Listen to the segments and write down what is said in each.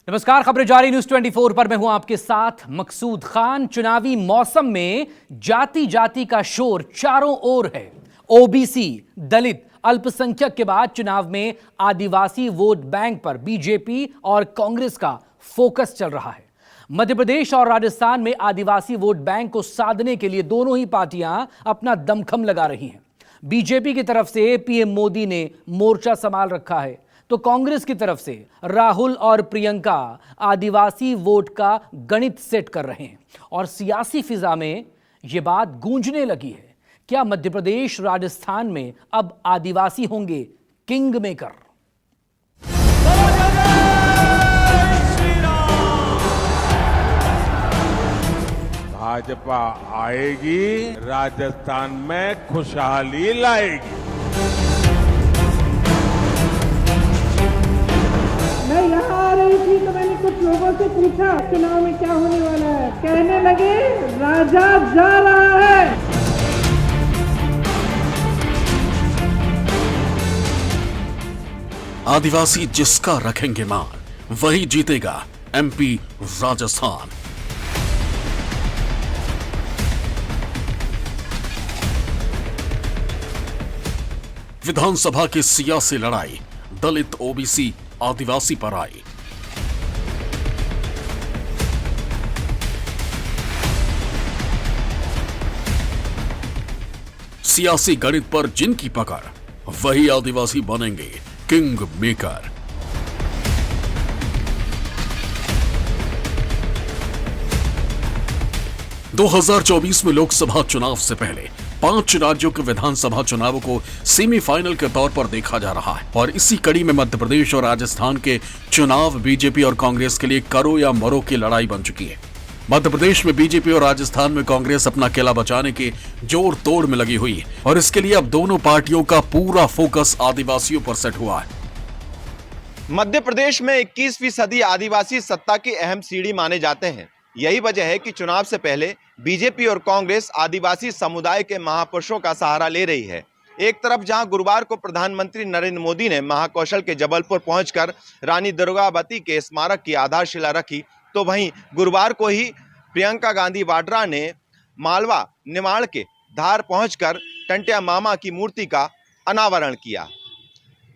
नमस्कार, खबरें जारी न्यूज 24 पर मैं हूं आपके साथ मकसूद खान। चुनावी मौसम में जाति जाति का शोर चारों ओर है। ओबीसी, दलित, अल्पसंख्यक के बाद चुनाव में आदिवासी वोट बैंक पर बीजेपी और कांग्रेस का फोकस चल रहा है। मध्य प्रदेश और राजस्थान में आदिवासी वोट बैंक को साधने के लिए दोनों ही पार्टियां अपना दमखम लगा रही हैं। बीजेपी की तरफ से पीएम मोदी ने मोर्चा संभाल रखा है, तो कांग्रेस की तरफ से राहुल और प्रियंका आदिवासी वोट का गणित सेट कर रहे हैं और सियासी फिजा में यह बात गूंजने लगी है, क्या मध्य प्रदेश राजस्थान में अब आदिवासी होंगे किंग मेकर? भाजपा आएगी, राजस्थान में खुशहाली लाएगी। मैं यहाँ आ रही थी तो मैंने कुछ लोगों से पूछा चुनाव में क्या होने वाला है। कहने लगे राजा जा रहा है। आदिवासी जिसका रखेंगे मान वही जीतेगा एमपी राजस्थान। विधानसभा की सियासी लड़ाई दलित, ओबीसी, आदिवासी पर आई। सियासी गणित पर जिनकी पकड़ वही आदिवासी बनेंगे किंग मेकर। – 2024 में लोकसभा चुनाव से पहले 5 राज्यों के विधानसभा चुनावों को सेमीफाइनल के तौर पर देखा जा रहा है और इसी कड़ी में मध्य प्रदेश और राजस्थान के चुनाव बीजेपी और कांग्रेस के लिए करो या मरो की लड़ाई बन चुकी है। मध्य प्रदेश में बीजेपी और राजस्थान में कांग्रेस अपना किला बचाने के जोड़ तोड़ में लगी हुई है और इसके लिए अब दोनों पार्टियों का पूरा फोकस आदिवासियों पर सेट हुआ है। मध्य प्रदेश में 21वीं सदी आदिवासी सत्ता की अहम सीढ़ी माने जाते हैं। यही वजह है कि चुनाव से पहले बीजेपी और कांग्रेस आदिवासी समुदाय के महापुरुषों का सहारा ले रही है। एक तरफ जहां गुरुवार को प्रधानमंत्री नरेंद्र मोदी ने महाकौशल के जबलपुर पहुंचकर रानी दुर्गावती के स्मारक की आधारशिला रखी, तो वहीं गुरुवार को ही प्रियंका गांधी वाड्रा ने मालवा निमाड़ के धार पहुंचकर टंट्या मामा की मूर्ति का अनावरण किया।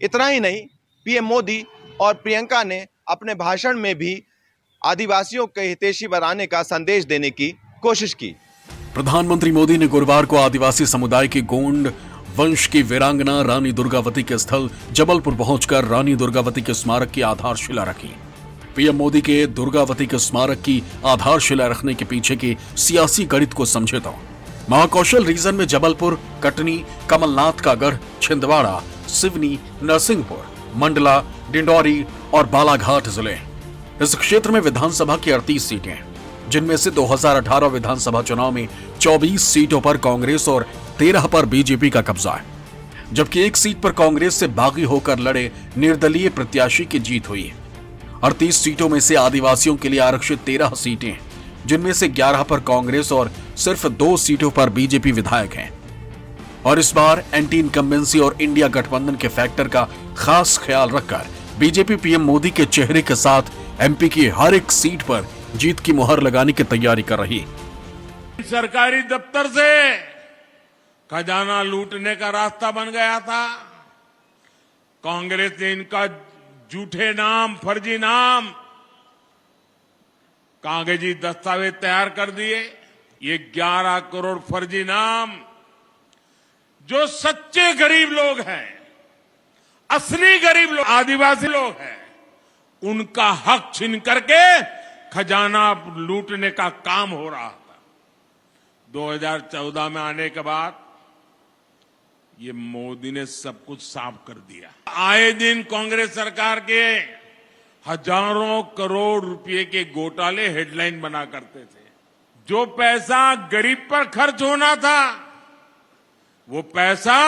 इतना ही नहीं, पीएम मोदी और प्रियंका ने अपने भाषण में भी आदिवासियों के हितैषी बनाने का संदेश देने की कोशिश की। प्रधानमंत्री मोदी ने गुरुवार को आदिवासी समुदाय की गोंड वंश की वीरांगना रानी दुर्गावती के स्थल जबलपुर पहुंचकर रानी दुर्गावती के स्मारक की आधारशिला रखी। पीएम मोदी के दुर्गावती के स्मारक की आधारशिला रखने के पीछे के सियासी गणित को समझे तो महाकौशल रीजन में जबलपुर, कटनी, कमलनाथ का गढ़, छिंदवाड़ा, सिवनी, नरसिंहपुर, मंडला, डिंडौरी और बालाघाट जिले। इस क्षेत्र में विधानसभा की 38 सीटें हैं, जिनमें से 2018 विधानसभा चुनाव में 24 सीटों पर कांग्रेस और 13 पर बीजेपी का कब्जा है, जबकि एक सीट पर कांग्रेस से बागी होकर लड़े निर्दलीय प्रत्याशी की जीत हुई है। 38 सीटों में से आदिवासियों के लिए आरक्षित 13 सीटें हैं, जिनमें से 11 पर कांग्रेस और सिर्फ 2 सीटों पर बीजेपी विधायक हैं। और इस बार एंटी इनकम्बेंसी और इंडिया गठबंधन के फैक्टर का खास ख्याल रखकर बीजेपी पीएम मोदी के चेहरे के साथ एमपी की हर एक सीट पर जीत की मुहर लगाने की तैयारी कर रही है। सरकारी दफ्तर से खजाना लूटने का रास्ता बन गया था। कांग्रेस ने इनका झूठे नाम, फर्जी नाम, कागजी दस्तावेज तैयार कर दिए। ये 11 करोड़ फर्जी नाम जो सच्चे गरीब लोग हैं, असली गरीब लोग, आदिवासी लोग हैं, उनका हक छीन करके खजाना लूटने का काम हो रहा था। 2014 में आने के बाद ये मोदी ने सब कुछ साफ कर दिया। आए दिन कांग्रेस सरकार के हजारों करोड़ रुपए के घोटाले हेडलाइन बना करते थे। जो पैसा गरीब पर खर्च होना था, वो पैसा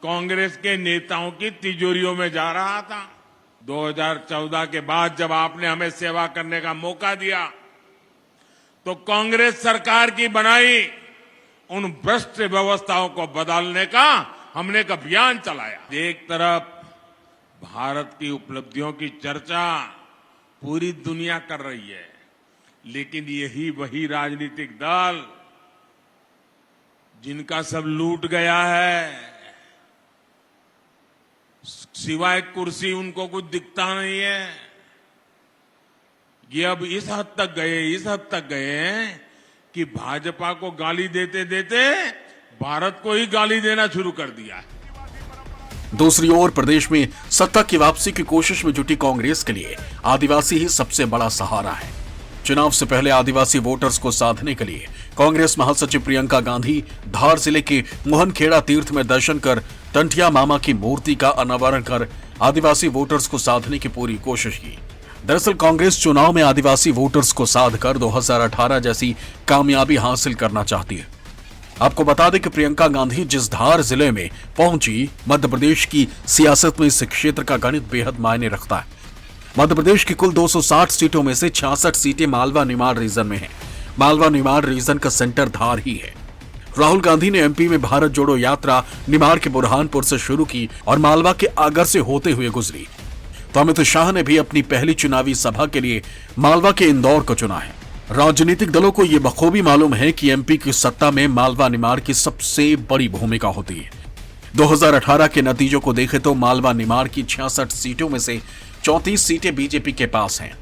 कांग्रेस के नेताओं की तिजोरियों में जा रहा था। 2014 के बाद जब आपने हमें सेवा करने का मौका दिया, तो कांग्रेस सरकार की बनाई उन भ्रष्ट व्यवस्थाओं को बदलने का हमने एक अभियान चलाया। एक तरफ भारत की उपलब्धियों की चर्चा पूरी दुनिया कर रही है, लेकिन यही वही राजनीतिक दल जिनका सब लूट गया है, सिवाय कुर्सी उनको कुछ दिखता नहीं है, ये अब इस हद तक गए हैं कि भाजपा को गाली देते देते भारत को ही गाली देना शुरू कर दिया है। दूसरी ओर प्रदेश में सत्ता की वापसी की कोशिश में जुटी कांग्रेस के लिए आदिवासी ही सबसे बड़ा सहारा है। चुनाव से पहले आदिवासी वोटर्स को साधने के लिए कांग्रेस महासचिव प्रियंका गांधी धार जिले के मोहनखेड़ा तीर्थ में दर्शन कर टंटिया मामा की मूर्ति का अनावरण कर आदिवासी वोटर्स को साधने की पूरी कोशिश की। दरअसल कांग्रेस चुनाव में आदिवासी वोटर्स को साध कर 2018 जैसी कामयाबी हासिल करना चाहती है। आपको बता दें कि प्रियंका गांधी जिस धार जिले में पहुंची, मध्य प्रदेश की सियासत में इस क्षेत्र का गणित बेहद मायने रखता है। मध्य प्रदेश की कुल 260 सीटों में से 66 सीटें मालवा निमाड़ रीजन में हैं। मालवा निमाड़ रीजन का सेंटर धार ही है। राहुल गांधी ने एमपी में भारत जोड़ो यात्रा निमाड़ के बुरहानपुर से शुरू की और मालवा के आगर से होते हुए गुजरी। तो अमित शाह ने भी अपनी पहली चुनावी सभा के लिए मालवा के इंदौर को चुना है। राजनीतिक दलों को यह बखूबी मालूम है कि एमपी की सत्ता में मालवा निमाड़ की सबसे बड़ी भूमिका होती है। 2018 के नतीजों को देखें तो मालवा निमाड़ की 66 सीटों में से 34 सीटें बीजेपी के पास हैं,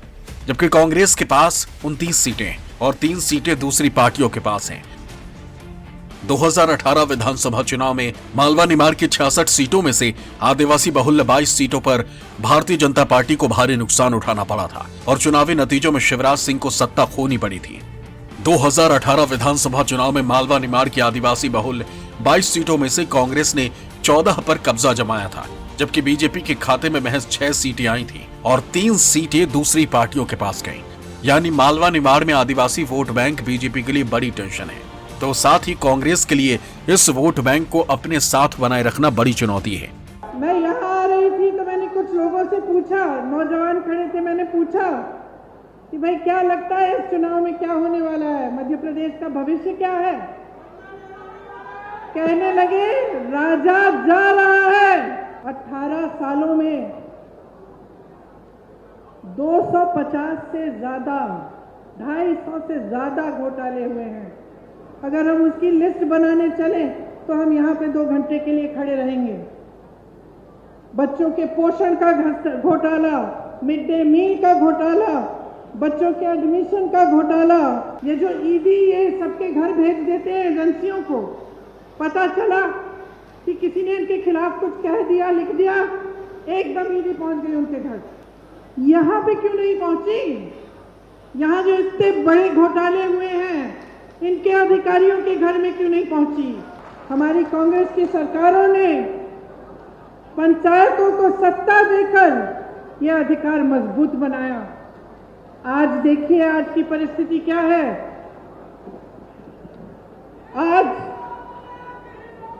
जबकि कांग्रेस के पास 29 सीटें और 3 सीटें दूसरी पार्टियों के पास हैं। 2018 विधानसभा चुनाव में मालवा निमाड़ की 66 सीटों में से आदिवासी बहुल्य 22 सीटों पर भारतीय जनता पार्टी को भारी नुकसान उठाना पड़ा था और चुनावी नतीजों में शिवराज सिंह को सत्ता खोनी पड़ी थी। 2018 विधानसभा चुनाव में मालवा निमाड़ की आदिवासी बहुल्य 22 सीटों में से कांग्रेस ने 14 पर कब्जा जमाया था, जबकि बीजेपी के खाते में महज 6 सीटें आई थी और 3 सीटें दूसरी पार्टियों के पास गईं। यानी मालवा निमाड़ में आदिवासी वोट बैंक बीजेपी के लिए बड़ी टेंशन है, तो साथ ही कांग्रेस के लिए इस वोट बैंक को अपने साथ बनाए रखना बड़ी चुनौती है। मैं यहाँ आ रही थी तो मैंने कुछ लोगों से पूछा, नौजवान खड़े थे, मैंने पूछा कि भाई क्या लगता है इस चुनाव में क्या होने वाला है, मध्य प्रदेश का भविष्य क्या है। कहने लगे राजा जा रहा है। 18 सालों में 250 से ज्यादा, 250 से ज्यादा घोटाले हुए हैं। अगर हम उसकी लिस्ट बनाने चले तो हम यहाँ पे 2 घंटे के लिए खड़े रहेंगे। बच्चों के पोषण का घोटाला, मिड डे मील का घोटाला, बच्चों के एडमिशन का घोटाला, ये जो ईडी ये सबके घर भेज देते हैं एजेंसियों को, पता चला कि किसी ने इनके खिलाफ कुछ कह दिया, लिख दिया, एकदम ईडी पहुंच गई उनके घर। यहाँ पे क्यों नहीं पहुंची? यहाँ जो इतने बड़े घोटाले हुए हैं इनके अधिकारियों के घर में क्यों नहीं पहुंची? हमारी कांग्रेस की सरकारों ने पंचायतों को सत्ता देकर यह अधिकार मजबूत बनाया। आज देखिए आज की परिस्थिति क्या है। आज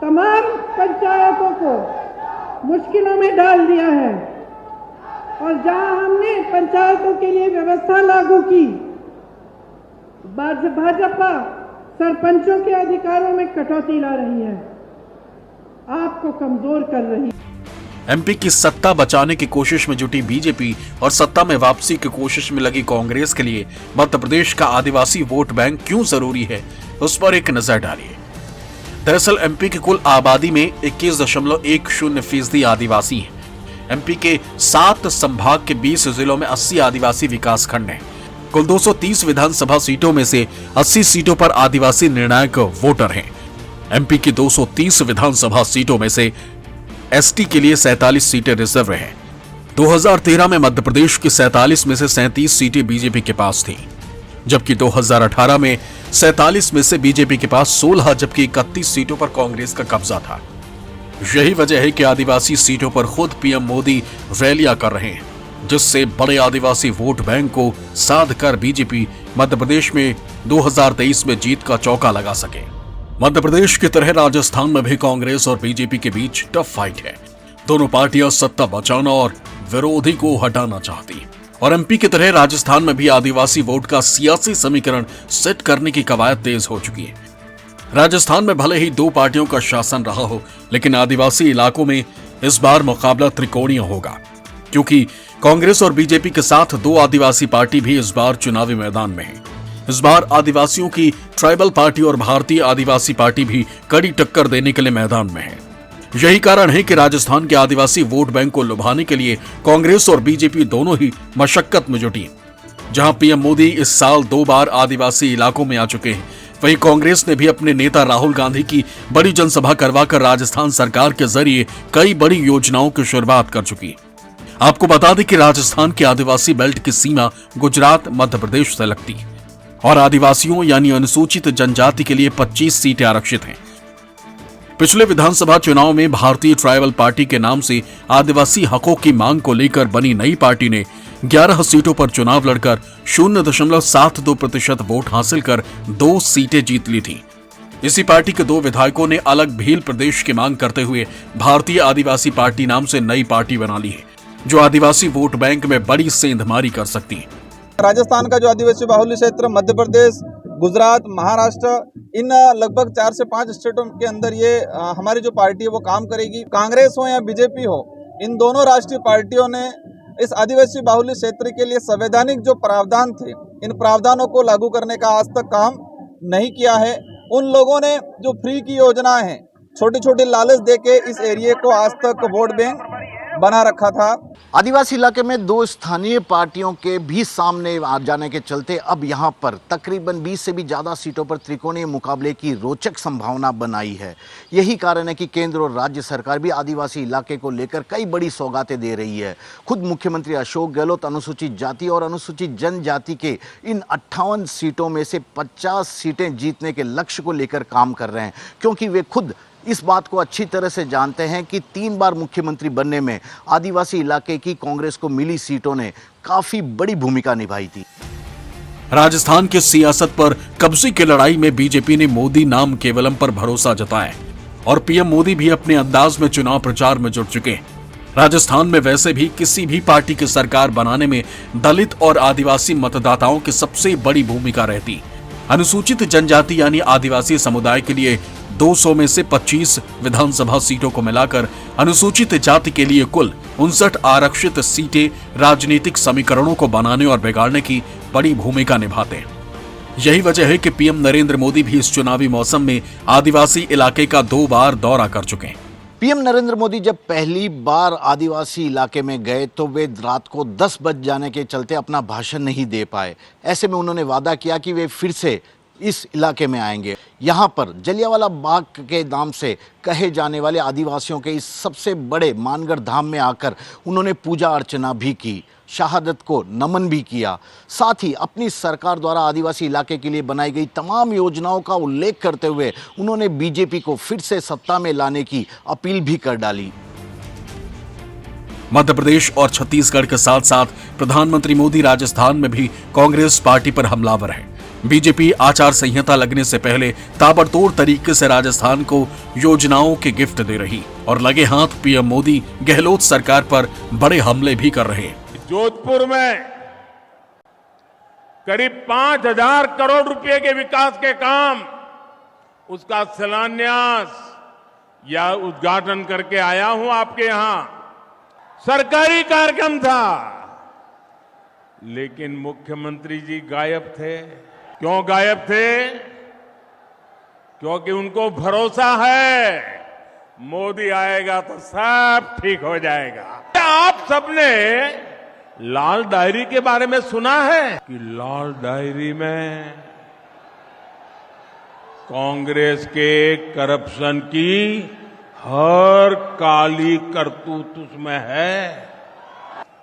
तमाम पंचायतों को मुश्किलों में डाल दिया है और जहां हमने पंचायतों के लिए व्यवस्था लागू की, भाजपा सरपंचों के अधिकारों में कटौती ला रही है, आपको कमजोर कर रही है। एमपी की सत्ता बचाने की कोशिश में जुटी बीजेपी और सत्ता में वापसी की कोशिश में लगी कांग्रेस के लिए मध्य प्रदेश का आदिवासी वोट बैंक क्यों जरूरी है, उस पर एक नजर डालिए। दरअसल एमपी की कुल आबादी में 21.10% आदिवासी हैं। एमपी के 7 संभाग के 20 जिलों में 80 आदिवासी विकास खंड हैं। कुल 230 विधानसभा सीटों में से 80 सीटों पर आदिवासी निर्णायक वोटर हैं। एमपी की 230 विधानसभा सीटों में से एसटी के लिए 47 सीटें रिजर्व हैं। 2013 में मध्य प्रदेश की 47 में से 37 सीटें बीजेपी के पास थीं, जबकि 2018 में 47 में से बीजेपी के पास 16 जबकि 31 सीटों पर कांग्रेस का कब्जा था। यही वजह है कि आदिवासी सीटों पर खुद पीएम मोदी रैलियां कर रहे हैं, जिससे बड़े आदिवासी वोट बैंक को साध कर बीजेपी मध्य प्रदेश में 2023 में जीत का चौका लगा सके। मध्य प्रदेश की तरह राजस्थान में भी कांग्रेस और बीजेपी के बीच टफ फाइट है। दोनों पार्टियां सत्ता बचाना और विरोधी को हटाना चाहती हैं। और एमपी की तरह राजस्थान में भी आदिवासी वोट का सियासी समीकरण सेट करने की कवायद तेज हो चुकी है। राजस्थान में भले ही 2 पार्टियों का शासन रहा हो, लेकिन आदिवासी इलाकों में इस बार मुकाबला त्रिकोणीय होगा, क्योंकि कांग्रेस और बीजेपी के साथ दो आदिवासी पार्टी भी इस बार चुनावी मैदान में है। इस बार आदिवासियों की ट्राइबल पार्टी और भारतीय आदिवासी पार्टी भी कड़ी टक्कर देने के लिए मैदान में है। यही कारण है कि राजस्थान के आदिवासी वोट बैंक को लुभाने के लिए कांग्रेस और बीजेपी दोनों ही मशक्कत में जुटी। जहां पीएम मोदी इस साल 2 बार आदिवासी इलाकों में आ चुके हैं, वहीं कांग्रेस ने भी अपने नेता राहुल गांधी की बड़ी जनसभा करवाकर राजस्थान सरकार के जरिए कई बड़ी योजनाओं की शुरुआत कर चुकी है। आपको बता दें कि राजस्थान के आदिवासी बेल्ट की सीमा गुजरात मध्य प्रदेश से लगती है और आदिवासियों यानी अनुसूचित जनजाति के लिए 25 सीटें आरक्षित हैं। पिछले विधानसभा चुनाव में भारतीय ट्राइबल पार्टी के नाम से आदिवासी हकों की मांग को लेकर बनी नई पार्टी ने 11 सीटों पर चुनाव लड़कर 0.72% वोट हासिल कर 2 सीटें जीत ली थी। इसी पार्टी के 2 विधायकों ने अलग भील प्रदेश की मांग करते हुए भारतीय आदिवासी पार्टी नाम से नई पार्टी बना ली है, जो आदिवासी वोट बैंक में बड़ी सेंधमारी कर सकती है। राजस्थान का जो आदिवासी बाहुल्य क्षेत्र मध्य प्रदेश, गुजरात, महाराष्ट्र, इन लगभग 4 से 5 स्टेटों के अंदर ये हमारी जो पार्टी है वो काम करेगी। कांग्रेस हो या बीजेपी हो, इन दोनों राष्ट्रीय पार्टियों ने इस आदिवासी बाहुल्य क्षेत्र के लिए संवैधानिक जो प्रावधान थे, इन प्रावधानों को लागू करने का आज तक काम नहीं किया है। उन लोगों ने जो फ्री की योजनाएं हैं, छोटी छोटी लालच देके इस एरिया को आज तक वोट बैंक बना रखा था। आदिवासी इलाके में 2 स्थानीय पार्टियों के भी सामने आ जाने के चलते अब यहां पर तकरीबन 20 से भी ज्यादा सीटों पर त्रिकोणीय मुकाबले की रोचक संभावना बनाई है। यही कारण है कि केंद्र और राज्य सरकार भी आदिवासी इलाके को लेकर कई बड़ी सौगातें दे रही है। खुद मुख्यमंत्री अशोक गहलोत अनुसूचित जाति और अनुसूचित जनजाति के इन 58 सीटों में से 50 सीटें जीतने के लक्ष्य को लेकर काम कर रहे हैं, क्योंकि वे खुद इस बात को अच्छी तरह से जानते हैं कि 3 बार मुख्यमंत्री बनने में आदिवासी इलाके की कांग्रेस को मिली सीटों ने काफी बड़ी भूमिका निभाई थी। राजस्थान के सियासत पर कब्जे की लड़ाई में बीजेपी ने मोदी नाम केवलम पर भरोसा जताया और पीएम मोदी भी अपने अंदाज में चुनाव प्रचार में जुट चुके हैं। राजस्थान में वैसे भी किसी भी पार्टी की सरकार बनाने में दलित और आदिवासी मतदाताओं की सबसे बड़ी भूमिका रहती। अनुसूचित जनजाति यानी आदिवासी समुदाय के लिए 200 में से 25 विधानसभा सीटों को मिलाकर अनुसूचित जाति के लिए कुल 59 आरक्षित सीटें राजनीतिक समीकरणों को बनाने और बिगाड़ने की बड़ी भूमिका निभाते हैं। यही वजह है कि पीएम नरेंद्र मोदी भी इस चुनावी मौसम में आदिवासी इलाके का 2 बार दौरा कर चुके हैं। पीएम नरेंद्र मोदी जब पहली बार आदिवासी इलाके में गए तो वे रात को 10 बज जाने के चलते अपना भाषण नहीं दे पाए। ऐसे में उन्होंने वादा किया कि वे फिर से इस इलाके में आएंगे। यहाँ पर जलियांवाला बाग के नाम से कहे जाने वाले आदिवासियों के इस सबसे बड़े मानगढ़ धाम में आकर उन्होंने पूजा अर्चना भी की, शहादत को नमन भी किया। साथ ही अपनी सरकार द्वारा आदिवासी इलाके के लिए बनाई गई तमाम योजनाओं का उल्लेख करते हुए उन्होंने बीजेपी को फिर से सत्ता में लाने की अपील भी कर डाली। मध्य प्रदेश और छत्तीसगढ़ के साथ साथ प्रधानमंत्री मोदी राजस्थान में भी कांग्रेस पार्टी पर हमलावर है। बीजेपी आचार संहिता लगने से पहले ताबड़तोड़ तरीके से राजस्थान को योजनाओं के गिफ्ट दे रही और लगे हाथ पीएम मोदी गहलोत सरकार पर बड़े हमले भी कर रहे हैं। जोधपुर में करीब 5,000 करोड़ रुपए के विकास के काम, उसका शिलान्यास या उद्घाटन करके आया हूं आपके यहां। सरकारी कार्यक्रम था, लेकिन मुख्यमंत्री जी गायब थे। क्यों गायब थे? क्योंकि उनको भरोसा है मोदी आएगा तो सब ठीक हो जाएगा। आप सबने लाल डायरी के बारे में सुना है कि लाल डायरी में कांग्रेस के करप्शन की हर काली करतूत उसमें है।